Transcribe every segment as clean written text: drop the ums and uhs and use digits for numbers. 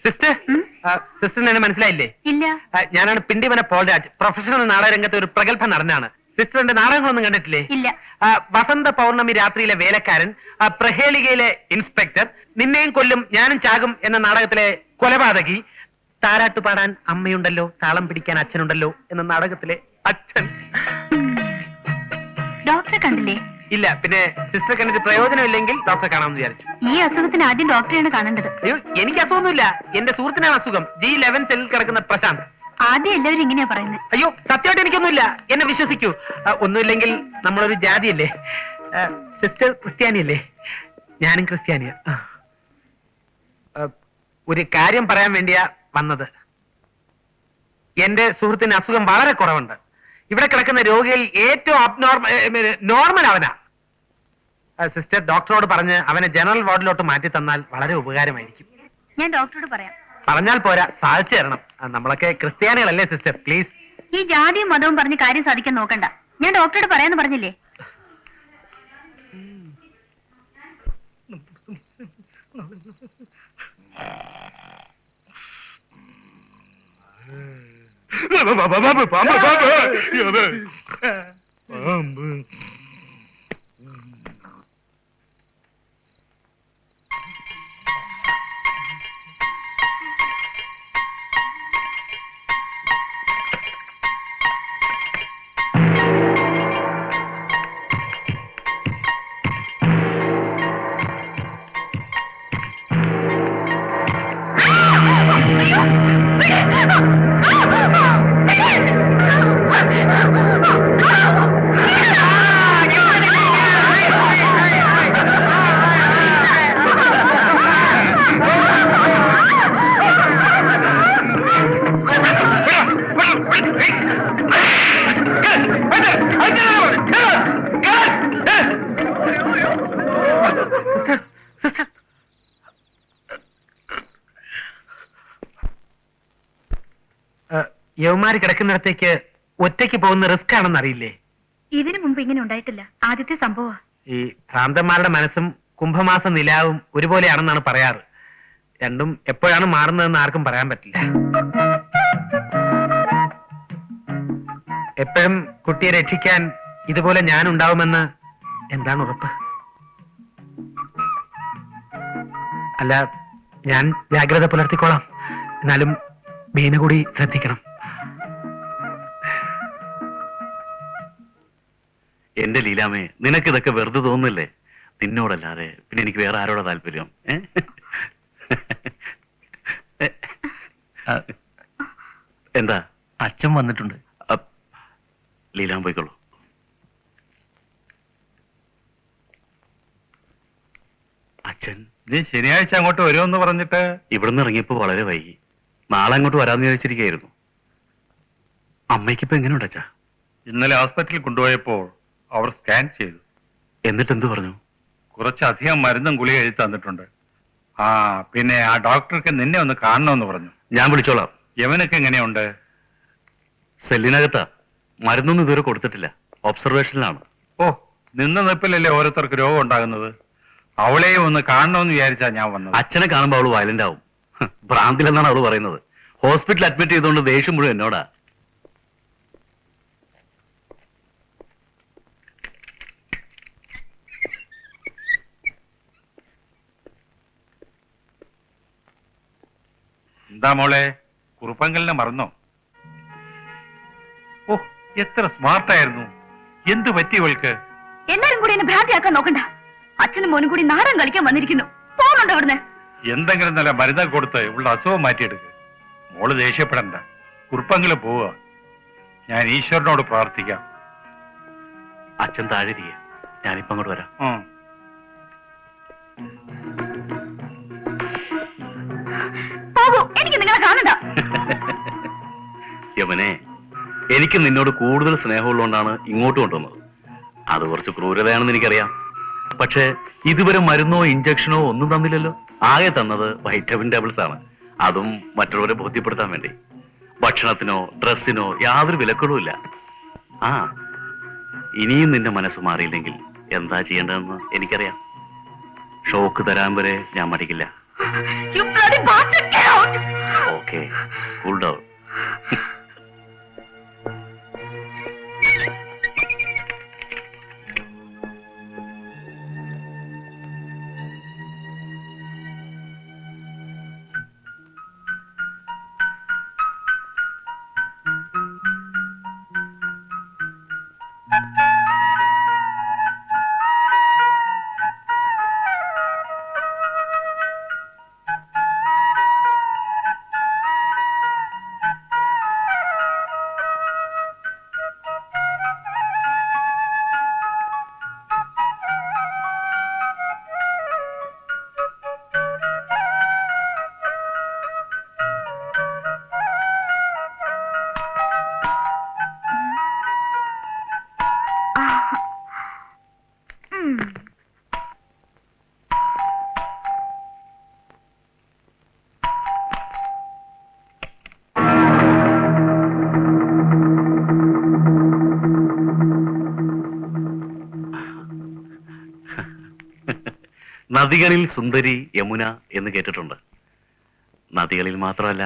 Sister, സിസ്റ്ററിന് എന്നെ മനസ്സിലായില്ലേ? ഇല്ല. ഞാനാണ് പിണ്ടിമന പോൾരാജ്, പ്രൊഫഷണൽ നാടകരംഗത്തെ ഒരു പ്രഗത്ഭ നടനാണ്. സിസ്റ്ററിന്റെ നാടകങ്ങളൊന്നും കണ്ടിട്ടില്ലേ? ഇല്ല. വസന്ത പൗർണമി രാത്രിയിലെ വേലക്കാരൻ, പ്രഹേളികയിലെ ഇൻസ്പെക്ടർ, നിന്നെയും കൊല്ലും ഞാനും ചാകും എന്ന നാടകത്തിലെ കൊലപാതകി, താരാട്ട് പാടാൻ അമ്മയുണ്ടല്ലോ താളം പിടിക്കാൻ അച്ഛനുണ്ടല്ലോ എന്ന നാടകത്തിലെ അച്ഛൻ. ഡോക്ടറെ കണ്ടില്ലേ? ഇല്ല. പിന്നെ സിസ്റ്റർ കണ്ടിട്ട് പ്രയോജനമില്ലെങ്കിൽ ഡോക്ടറെ കാണാമെന്ന് വിചാരിച്ചു. ഈ അസുഖത്തിന് ആദ്യം ഡോക്ടറെയാണ് കാണേണ്ടത്. അയ്യോ, എനിക്ക് അസുഖമൊന്നുമില്ല. എന്റെ സുഹൃത്തിനാണ് അസുഖം. G11 സെല്ലിൽ കിടക്കുന്ന പ്രശാന്ത്. ആദ്യം എല്ലാവരും ഇങ്ങനെയാ പറയുന്നത്. അയ്യോ, സത്യമായിട്ട് എനിക്കൊന്നുമില്ല, എന്നെ വിശ്വസിക്കൂ. ഒന്നുമില്ലെങ്കിൽ നമ്മളൊരു ജാതിയല്ലേ. സിസ്റ്റർ ക്രിസ്ത്യാനിയല്ലേ? ഞാനും ക്രിസ്ത്യാനിയാ. ഒരു കാര്യം പറയാൻ വേണ്ടിയാ വന്നത്. എന്റെ സുഹൃത്തിന് അസുഖം വളരെ കുറവുണ്ട്. ഇവിടെ കിടക്കുന്ന രോഗിയിൽ ഏറ്റവും നോർമൽ അവനാ. സിസ്റ്റർ ഡോക്ടറോട് പറഞ്ഞ് അവനെ ജനറൽ വാർഡിലോട്ട് മാറ്റി തന്നാൽ വളരെ ഉപകാരമായിരിക്കും. ഞാൻ ഡോക്ടറോട് പറയാം. പറഞ്ഞാൽ പോരാ, സാധിച്ചു തരണം. നമ്മളൊക്കെ ക്രിസ്ത്യാനികളല്ലേ സിസ്റ്റർ, പ്ലീസ്. ഈ ജാതിയും മതവും പറഞ്ഞ് കാര്യം സാധിക്കാൻ നോക്കണ്ട. ഞാൻ ഡോക്ടറോട് പറയാന്ന് പറഞ്ഞില്ലേ? യവന്മാര് കിടക്കുന്നിടത്തേക്ക് ഒറ്റയ്ക്ക് പോകുന്ന റിസ്ക് ആണെന്ന് അറിയില്ലേ? ഇതിനു മുമ്പ് ഇങ്ങനെ ഉണ്ടായിട്ടില്ല. ആദ്യത്തെ സംഭവ. ഈ ഭ്രാന്തന്മാരുടെ മനസ്സും കുംഭമാസ നിലാവും ഒരുപോലെയാണെന്നാണ് പറയാറ്. രണ്ടും എപ്പോഴാണ് മാറുന്നതെന്ന് ആർക്കും പറയാൻ പറ്റില്ല. എപ്പോഴും കുട്ടിയെ രക്ഷിക്കാൻ ഇതുപോലെ ഞാൻ ഉണ്ടാവുമെന്ന് എന്താണ് ഉറപ്പ്? അല്ല, ഞാൻ ജാഗ്രത പുലർത്തിക്കോളാം. എന്നാലും മീന കൂടി ശ്രദ്ധിക്കണം. എന്റെ ലീലാമേ, നിനക്കിതൊക്കെ വെറുതെ തോന്നില്ലേ? നിന്നോടല്ലാതെ പിന്നെ എനിക്ക് വേറെ ആരോടാ താല്പര്യം? എന്താ? അച്ഛൻ വന്നിട്ടുണ്ട്. ലീലാമ പോയിക്കോളൂ. അച്ഛൻ, നീ ശനിയാഴ്ച അങ്ങോട്ട് വരുമെന്ന് പറഞ്ഞിട്ട് ഇവിടുന്ന് ഇറങ്ങിയപ്പോ വളരെ വൈകി. നാളെ അങ്ങോട്ട് വരാമെന്ന് വിചാരിച്ചിരിക്കുകയായിരുന്നു. അമ്മയ്ക്കിപ്പോ എങ്ങനെയുണ്ട് അച്ഛാ? ഇന്നലെ ഹോസ്പിറ്റലിൽ കൊണ്ടുപോയപ്പോൾ അവർ സ്കാൻ ചെയ്തു. എന്നിട്ട് എന്ത് പറഞ്ഞു? കുറച്ചധികം മരുന്നും ഗുളിക എഴുതി തന്നിട്ടുണ്ട്. പിന്നെ ആ ഡോക്ടർക്ക് നിന്നെ ഒന്ന് കാണണമെന്ന് പറഞ്ഞു. ഞാൻ വിളിച്ചോളാം. യവനൊക്കെ എങ്ങനെയുണ്ട്? സെല്ലിനകത്താ. മരുന്നൊന്നും ഇതുവരെ കൊടുത്തിട്ടില്ല. ഒബ്സർവേഷനിലാണ്. ഓ, നിന്ന നിപ്പിലല്ലേ ഓരോരുത്തർക്ക് രോഗം ഉണ്ടാകുന്നത്. അവളെയും ഒന്ന് കാണണമെന്ന് വിചാരിച്ചാ ഞാൻ വന്നത്. അച്ഛനെ കാണുമ്പോൾ അവള് വയലന്റ് ആവും. ഭ്രാന്തിലെന്നാണ് അവള് പറയുന്നത്. ഹോസ്പിറ്റലിൽ അഡ്മിറ്റ് ചെയ്തുകൊണ്ട് ദേഷ്യം മുഴുവൻ എന്നോടാ. എന്താ മോളെ, കുറുപ്പങ്കലിനെ മറന്നോ? ഓ, എത്ര സ്മാർട്ടായിരുന്നു. എന്തു പറ്റി ഇവൾക്ക്? എല്ലാരും കൂടി എന്നെ ഭ്രാന്തിയാക്കാൻ നോക്കണ്ട. അച്ഛനും മോനും കൂടി നാടൻ കളിക്കാൻ വന്നിരിക്കുന്നു. പോകുന്നുണ്ടോ ഇവിടുന്ന്? എന്തെങ്കിലും നല്ല മരുന്ന് കൊടുത്ത് ഇവളുടെ അസുഖം മാറ്റിയെടുക്ക്. മോള് ദേഷ്യപ്പെടണ്ട. കുറുപ്പങ്കല് പോവുക. ഞാൻ ഈശ്വരനോട് പ്രാർത്ഥിക്കാം. അച്ഛൻ താഴെയിരിക്കുക. ഞാനിപ്പോ അങ്ങോട്ട് വരാം. പോകൂ, എനിക്ക് നിങ്ങളെ കാണണ്ട. യമനെ, എനിക്ക് നിന്നോട് കൂടുതൽ സ്നേഹമുള്ളതുകൊണ്ടാണ് ഇങ്ങോട്ട് കൊണ്ടുവന്നത്. അത് കുറച്ച് ക്രൂരതയാണെന്ന് എനിക്കറിയാം. പക്ഷെ ഇതുവരെ മരുന്നോ ഇഞ്ചക്ഷനോ ഒന്നും തന്നില്ലല്ലോ. ആകെ തന്നത് വൈറ്റമിൻ ടാബ്ലറ്റ്സ് ആണ്. അതും മറ്റുള്ളവരെ ബോധ്യപ്പെടുത്താൻ വേണ്ടി. ഭക്ഷണത്തിനോ ഡ്രസ്സിനോ യാതൊരു വിലക്കുകളുമില്ല. ഇനിയും നിന്റെ മനസ്സ് മാറിയില്ലെങ്കിൽ എന്താ ചെയ്യേണ്ടതെന്ന് എനിക്കറിയാം. ഷോക്ക് തരാൻ വരെ ഞാൻ മടിക്കില്ല. You bloody bastard, get out! Okay, cool down. നദികളിൽ സുന്ദരി യമുന എന്ന് കേട്ടിട്ടുണ്ട്. നദികളിൽ മാത്രമല്ല,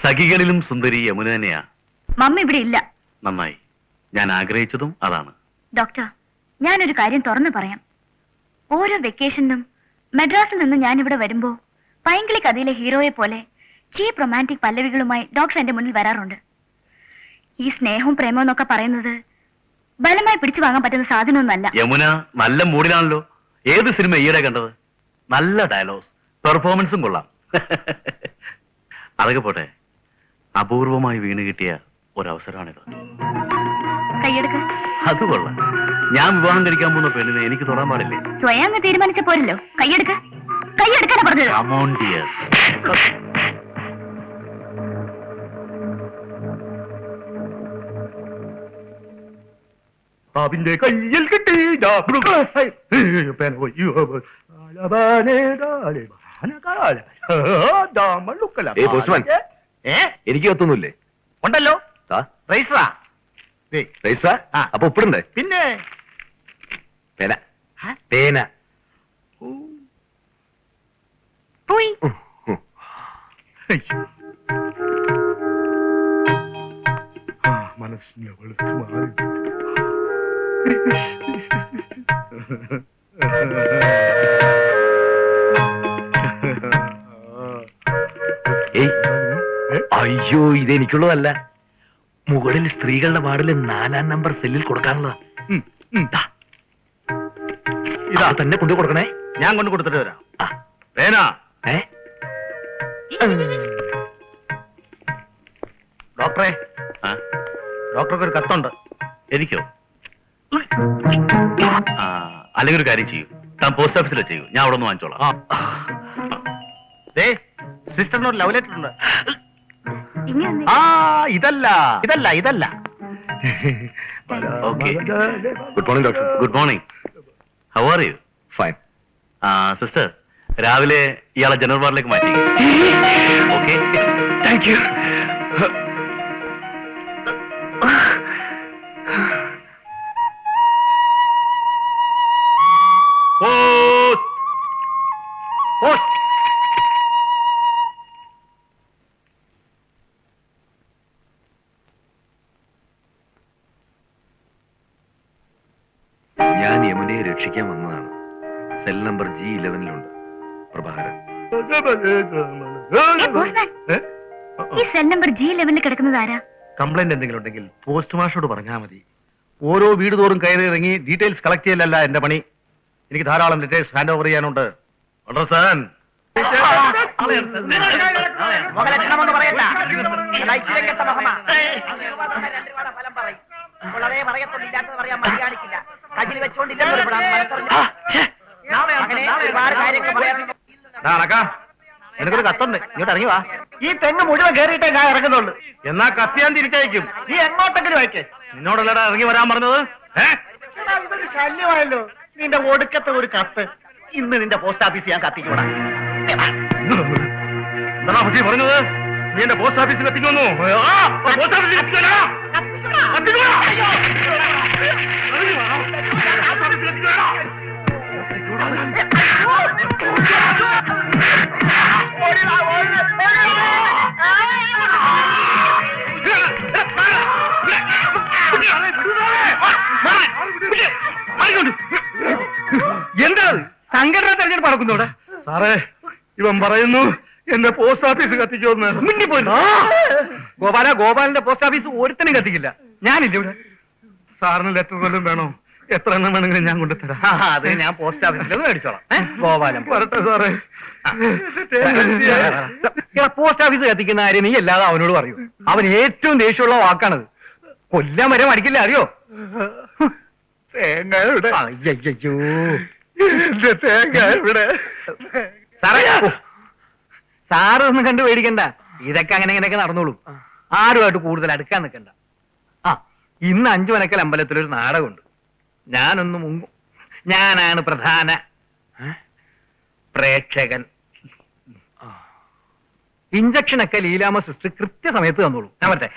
സഖികളിലും സുന്ദരി യമുന തന്നെയാ. മമ്മി ഇവിടെ ഇല്ല. നന്നായി. ഞാൻ ആഗ്രഹിച്ചതും അതാണ്. ഡോക്ടർ, ഞാനൊരു കാര്യം തുറന്നു പറയാം. ഓരോ വെക്കേഷനും മദ്രാസിൽ നിന്ന് ഞാൻ ഇവിടെ വരുമ്പോ പൈങ്കിളി കഥയിലെ ഹീറോയെ പോലെ ചീപ്പ് റൊമാൻറ്റിക് പല്ലവികളുമായി ഡോക്ടർ എന്റെ മുന്നിൽ വരാറുണ്ട്. ഈ സ്നേഹവും പ്രേമവും എന്നൊക്കെ പറയുന്നത് ബലമായി പിടിച്ചു വാങ്ങാൻ പറ്റുന്ന സാധനമൊന്നല്ല. യമുന നല്ല മൂഡിലാണല്ലോ. ഏത് സിനിമ ഈയിടെ കണ്ടത്? നല്ല ഡയലോഗ്സ്, പെർഫോമൻസും കൊള്ളാം. അതൊക്കെ പോട്ടെ, അപൂർവമായി വീണ് കിട്ടിയ ഒരവസരമാണിത്. കൈയെടുക്ക. അത് കൊള്ളാം. ഞാൻ വിവാഹം കഴിക്കാൻ പോകുന്ന പെണ്ണിനെ എനിക്ക് തൊടാൻ പാടില്ലേ? സ്വയം അങ്ങ് തീരുമാനിച്ച പോരല്ലോ. കൈയെടുക്ക. കൈയെടുക്കാനാ പറഞ്ഞത്. Come on, dear. അവന്റെ കയ്യിൽ കിട്ടി എനിക്ക് കത്തൊന്നുമില്ലേ? ഉണ്ടല്ലോ. രജിസ്റ്ററാ. രജിസ്റ്ററാ? അപ്പൊ ഒപ്പിടണ്ടേ? പിന്നെ പേന പേന പോയി. മനസ്സിനെ വെളുത്തു മാറി. അയ്യോ, ഇതെനിക്കുള്ളതല്ല. മുകളിൽ സ്ത്രീകളുടെ വാർഡിൽ 4-ാം നമ്പർ സെല്ലിൽ കൊടുക്കാനുള്ളതാ. ഇതാ തന്നെ കൊണ്ടു കൊടുക്കണേ. ഞാൻ കൊണ്ട് കൊടുത്തിട്ട് വരാം. പേന. ഡോക്ടറെ, ഡോക്ടർക്ക് ഒരു കത്തുണ്ട്. എനിക്കോ? അല്ലെങ്കിൽ ഒരു കാര്യം ചെയ്യൂ, താൻ പോസ്റ്റ് ഓഫീസിലെ ചെയ്യൂ, ഞാൻ അവിടെ നിന്ന് വാങ്ങിച്ചോളാം. സിസ്റ്ററിനൊരു ലവ് ലെറ്റർ ഉണ്ട്. ഇനി വന്നേ. ഇതല്ല ഇതല്ല ഇതല്ല. Okay. Good morning doctor. Good morning. How are you? Fine. Sister, രാവിലെ ഇയാളെ ജനറൽ വാർഡിലേക്ക് മാറ്റി. Okay, thank you. ഞാൻ യമുനയെ രക്ഷിക്കാൻ വന്നതാണ്. Cell number G11 Prabhakaran. ഈ സെൽ നമ്പർ G11 കിടക്കുന്നത് ആരാ? കംപ്ലൈന്റ് എന്തെങ്കിലും ഉണ്ടെങ്കിൽ പോസ്റ്റ് മാസ്റ്ററോട് പറഞ്ഞാൽ മതി. ഓരോ വീട് തോറും കയറി ഇറങ്ങി ഡീറ്റെയിൽസ് കളക്ട് ചെയ്യലല്ല എന്റെ പണി. എനിക്ക് ധാരാളം ഡീറ്റെയിൽസ് ഹാൻഡ് ഓവർ ചെയ്യാനുണ്ട്. എനിക്കൊരു കത്തുണ്ട്, ഇങ്ങോട്ട് ഇറങ്ങി വാ. ഈ തെങ്ങ് മുഴുവൻ കയറിയിട്ടേ ഞാൻ ഇറങ്ങുന്നുള്ളൂ. എന്നാ കത്ത് ഞാൻ തിരിച്ചയക്കും. നീ എങ്ങോട്ടെങ്കിലും അയക്കേ. നിന്നോടല്ലടാ ഇറങ്ങി വരാൻ പറഞ്ഞത്. ഇതൊരു ശല്യമായല്ലോ. നിന്റെ ഒടുക്കത്തെ ഒരു കത്ത് ഇന്ന് നിന്റെ പോസ്റ്റ് ഓഫീസ് ഞാൻ കത്തിക്കൂടാ. എന്താ പക്ഷി പറഞ്ഞത്? നീ എന്റെ പോസ്റ്റ് ഓഫീസിൽ എത്തിക്കുന്നു. പോസ്റ്റ് ഓഫീസിൽ എത്തിക്കോടാ. എത്തിക്കോടാ. എന്താ സംഘടന തെരഞ്ഞെടുപ്പ് നടക്കുന്നോടെ? സാറേ ഇവൻ പറയുന്നു എന്റെ പോസ്റ്റ് ഓഫീസ് കത്തിക്കുമെന്ന്. ഗോപാലിന്റെ പോസ്റ്റ് ഓഫീസ് ഒരുത്തനും കത്തിക്കില്ല. ഞാനില്ല ഇവിടെ. സാറിന് ലെറ്റർ വല്ലതും വേണോ? എത്ര എണ്ണം വേണമെങ്കിലും ഞാൻ കൊണ്ടുതരാം. അത് ഞാൻ പോസ്റ്റ് ഓഫീസിൽ മേടിച്ചോളാം. ഗോപാലൻ വരട്ടെ സാറേ. പോസ്റ്റ് ഓഫീസ് കത്തിക്കുന്ന കാര്യം നീ അല്ലാതെ അവനോട് പറയൂ. അവൻ ഏറ്റവും ദേഷ്യമുള്ള വാക്കാണത്. കൊല്ലാൻ വരെ മടിക്കില്ല, അറിയോ? തേങ്ങ ഇവിടെ. അയ്യോ എന്റെ തേങ്ങ ഇവിടെ. സാറേ, സാറ് ഒന്നും കണ്ടു പേടിക്കണ്ട. ഇതൊക്കെ അങ്ങനെ ഇങ്ങനെയൊക്കെ നടന്നോളൂ. ആരുമായിട്ട് കൂടുതൽ അടുക്കാൻ നിൽക്കണ്ട. ആ, ഇന്ന് 5 മനക്കൽ അമ്പലത്തിലൊരു നാടകമുണ്ട്. ഞാനൊന്ന് മുങ്ങും. ഞാനാണ് പ്രധാന പ്രേക്ഷകൻ. ഇഞ്ചക്ഷനൊക്കെ ലീലാമ സിസ്റ്റർ കൃത്യസമയത്ത് തന്നോളൂ. ഞാൻ പറ്റേ